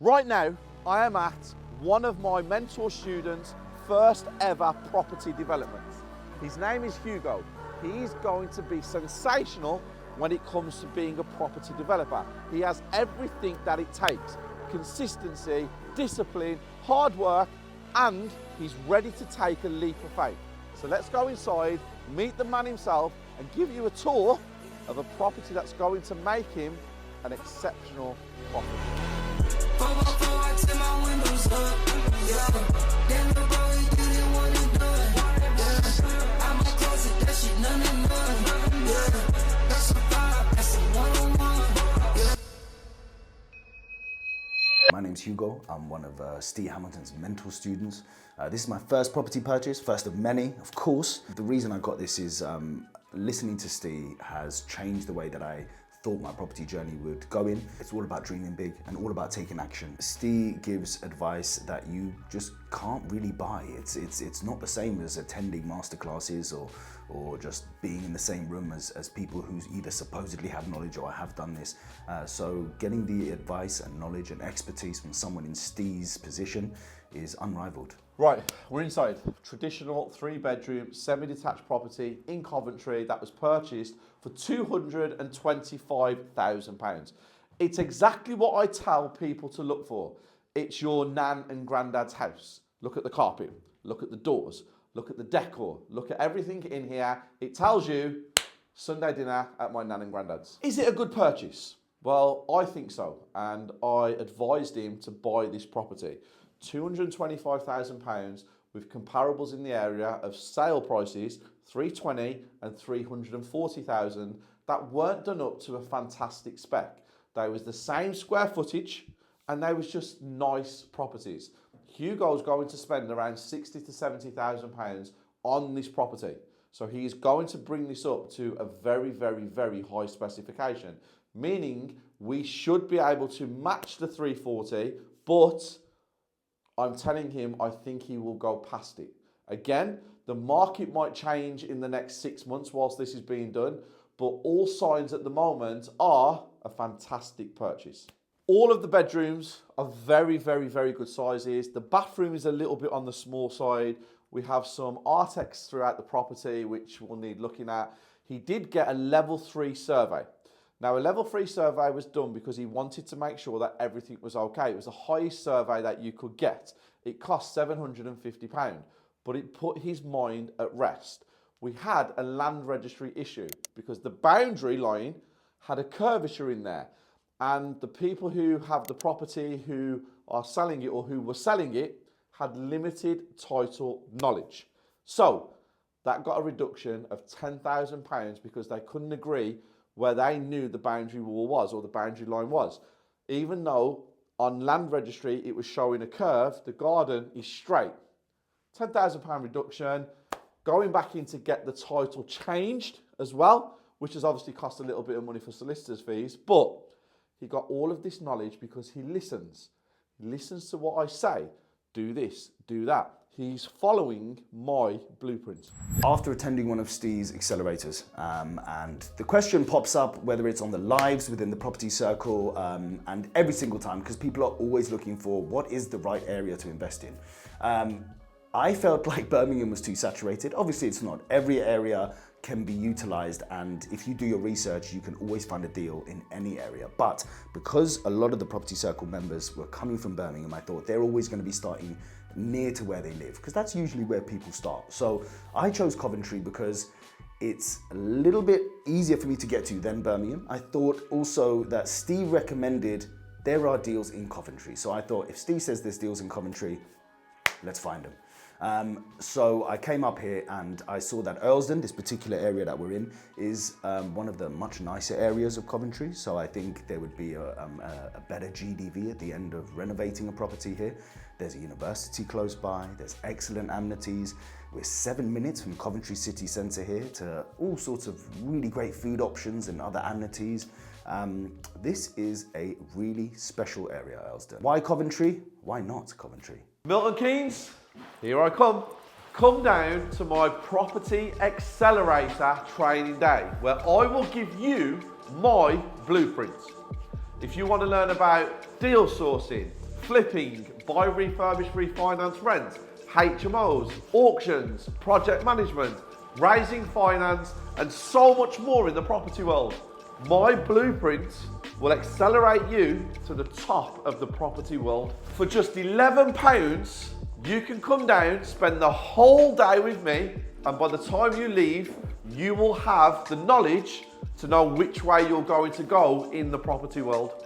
Right now, I am at one of my mentor students' first ever property development. His name is Hugo. He's going to be sensational when it comes to being a property developer. He has everything that it takes: consistency, discipline, hard work, and he's ready to take a leap of faith. So let's go inside, meet the man himself, and give you a tour of a property that's going to make him an exceptional profit. My name's Hugo. I'm one of Steve Hamilton's mentor students. This is my first property purchase, first of many, of course. The reason I got this is listening to Steve has changed the way that I thought my property journey would go in. It's all about dreaming big and all about taking action. Steve gives advice that you just can't really buy. It's not the same as attending masterclasses or just being in the same room as people who either supposedly have knowledge or have done this. So getting the advice and knowledge and expertise from someone in Steve's position is unrivaled. Right, we're inside. Traditional 3-bedroom, semi-detached property in Coventry that was purchased for £225,000. It's exactly what I tell people to look for. It's your nan and granddad's house. Look at the carpet, look at the doors, look at the decor, look at everything in here. It tells you Sunday dinner at my nan and granddad's. Is it a good purchase? Well, I think so, and I advised him to buy this property. £225,000 with comparables in the area of sale prices 320 and 340,000 that weren't done up to a fantastic spec. They was the same square footage and they was just nice properties. Hugo's going to spend around 60 to 70,000 pounds on this property. So he is going to bring this up to a very, very, very high specification, meaning we should be able to match the 340, but I'm telling him I think he will go past it. Again, the market might change in the next 6 months whilst this is being done, but all signs at the moment are a fantastic purchase. All of the bedrooms are very, very, very good sizes. The bathroom is a little bit on the small side. We have some Artex throughout the property, which we'll need looking at. He did get a level 3 survey. Now, a level 3 survey was done because he wanted to make sure that everything was okay. It was the highest survey that you could get. It cost £750, but it put his mind at rest. We had a land registry issue because the boundary line had a curvature in there, and the people who have the property who are selling it or who were selling it had limited title knowledge. So that got a reduction of £10,000 because they couldn't agree where they knew the boundary wall was or the boundary line was. Even though on land registry it was showing a curve, the garden is straight. £10,000 reduction. Going back in to get the title changed as well, which has obviously cost a little bit of money for solicitors' fees, but he got all of this knowledge because he listens. He listens to what I say. Do this, do that. He's following my blueprint. After attending one of Steve's accelerators, and the question pops up whether it's on the lives within the property circle, and every single time, because people are always looking for what is the right area to invest in. I felt like Birmingham was too saturated. Obviously it's not. Every area can be utilized, and if you do your research, you can always find a deal in any area. But because a lot of the property circle members were coming from Birmingham, I thought they're always going to be starting near to where they live, because that's usually where people start. So I chose Coventry because it's a little bit easier for me to get to than Birmingham. I thought also that Steve recommended there are deals in Coventry. So I thought if Steve says there's deals in Coventry, let's find them. So I came up here and I saw that Earlsden, this particular area that we're in, is one of the much nicer areas of Coventry. So I think there would be a better GDV at the end of renovating a property here. There's a university close by, there's excellent amenities. We're 7 minutes from Coventry city centre here to all sorts of really great food options and other amenities. This is a really special area, Earlsden. Why Coventry? Why not Coventry? Milton Keynes, here I come. Come down to my Property Accelerator training day, where I will give you my blueprint. If you want to learn about deal sourcing, flipping, buy, refurbish, refinance, rent, HMOs, auctions, project management, raising finance, and so much more in the property world. My blueprint will accelerate you to the top of the property world. For just £11, you can come down, spend the whole day with me, and by the time you leave, you will have the knowledge to know which way you're going to go in the property world.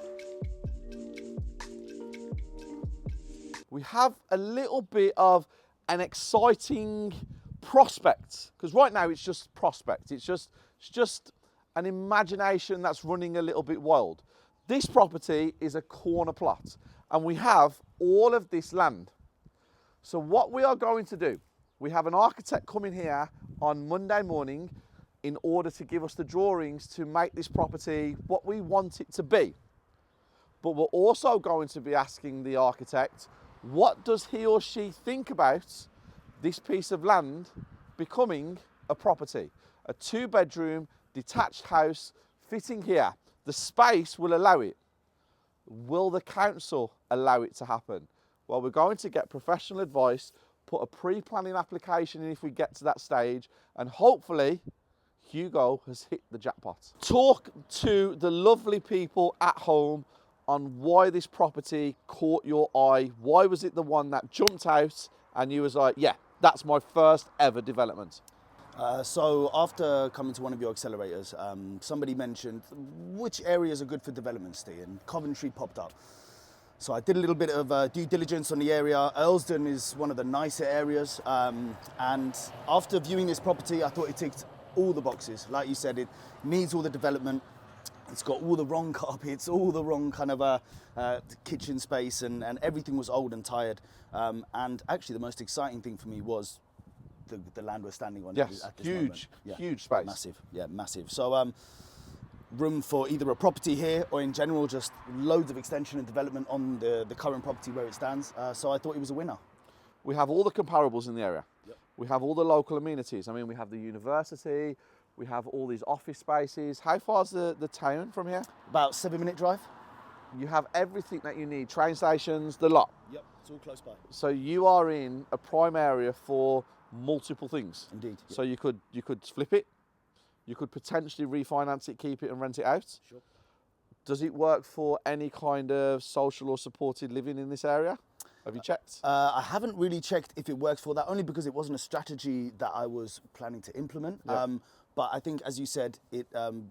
We have a little bit of an exciting prospect, because right now it's just prospect. It's just an imagination that's running a little bit wild. This property is a corner plot, and we have all of this land. So what we are going to do, we have an architect coming here on Monday morning in order to give us the drawings to make this property what we want it to be. But we're also going to be asking the architect, what does he or she think about this piece of land becoming a property? A 2-bedroom, detached house fitting here. The space will allow it. Will the council allow it to happen? Well, we're going to get professional advice, put a pre-planning application in if we get to that stage, and hopefully Hugo has hit the jackpot. Talk to the lovely people at home on why this property caught your eye. Why was it the one that jumped out and you was like, yeah, that's my first ever development? So after coming to one of your accelerators, somebody mentioned which areas are good for development, Steve, and Coventry popped up. So I did a little bit of due diligence on the area. Earlsdon is one of the nicer areas, and after viewing this property, I thought it ticked all the boxes. Like you said, it needs all the development. It's got all the wrong carpets, all the wrong kind of kitchen space, and everything was old and tired. And actually, the most exciting thing for me was the land we're standing on. Yes, at this huge, moment. Yeah, huge space. Massive, yeah, massive. So room for either a property here or in general just loads of extension and development on the current property where it stands. So I thought it was a winner. We have all the comparables in the area. Yep. We have all the local amenities. I mean, we have the university, we have all these office spaces. How far's the town from here? About 7-minute drive. You have everything that you need, train stations, the lot. Yep, it's all close by. So you are in a prime area for multiple things. Indeed. Yep. So you could flip it, you could potentially refinance it, keep it and rent it out. Sure. Does it work for any kind of social or supported living in this area? Have you checked? I haven't really checked if it works for that, only because it wasn't a strategy that I was planning to implement. Yeah. But I think, as you said, it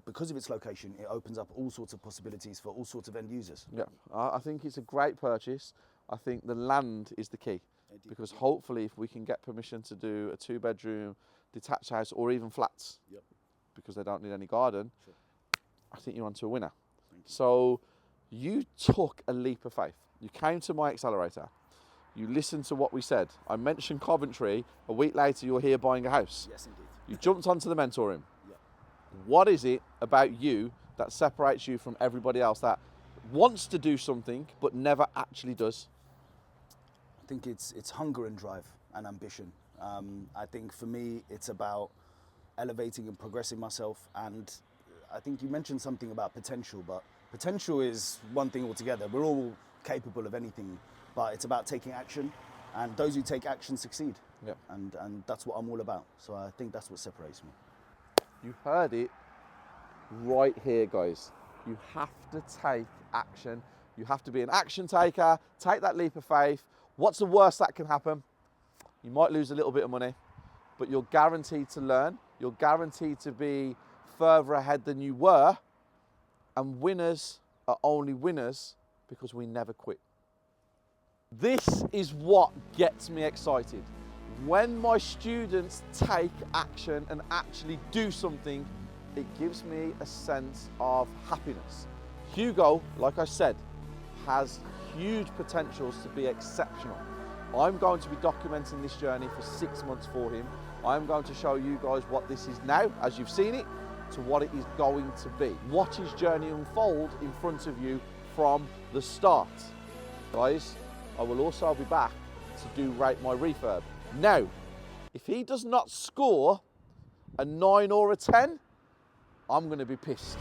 because of its location, it opens up all sorts of possibilities for all sorts of end users. Yeah, I think it's a great purchase. I think the land is the key, because hopefully if we can get permission to do a 2-bedroom detached house or even flats, Yep. because they don't need any garden, Sure. I think you're onto a winner. Thank you. So you took a leap of faith. You came to my accelerator. You listened to what we said. I mentioned Coventry. A week later, you're here buying a house. Yes, indeed. You jumped onto the mentoring. Yeah. What is it about you that separates you from everybody else that wants to do something but never actually does? I think it's hunger and drive and ambition. I think for me, it's about elevating and progressing myself. And I think you mentioned something about potential, but potential is one thing altogether. We're all capable of anything, but it's about taking action, and those who take action succeed. Yeah. And that's what I'm all about. So I think that's what separates me. You heard it right here, guys. You have to take action. You have to be an action taker. Take that leap of faith. What's the worst that can happen? You might lose a little bit of money, but you're guaranteed to learn. You're guaranteed to be further ahead than you were. And winners are only winners because we never quit. This is what gets me excited. When my students take action and actually do something, it gives me a sense of happiness. Hugo, like I said, has huge potentials to be exceptional. I'm going to be documenting this journey for 6 months for him. I'm going to show you guys what this is now, as you've seen it, to what it is going to be. Watch his journey unfold in front of you from the start. Guys, I will also be back to do Rate My Refurb. Now, if he does not score a 9 or a 10, I'm going to be pissed.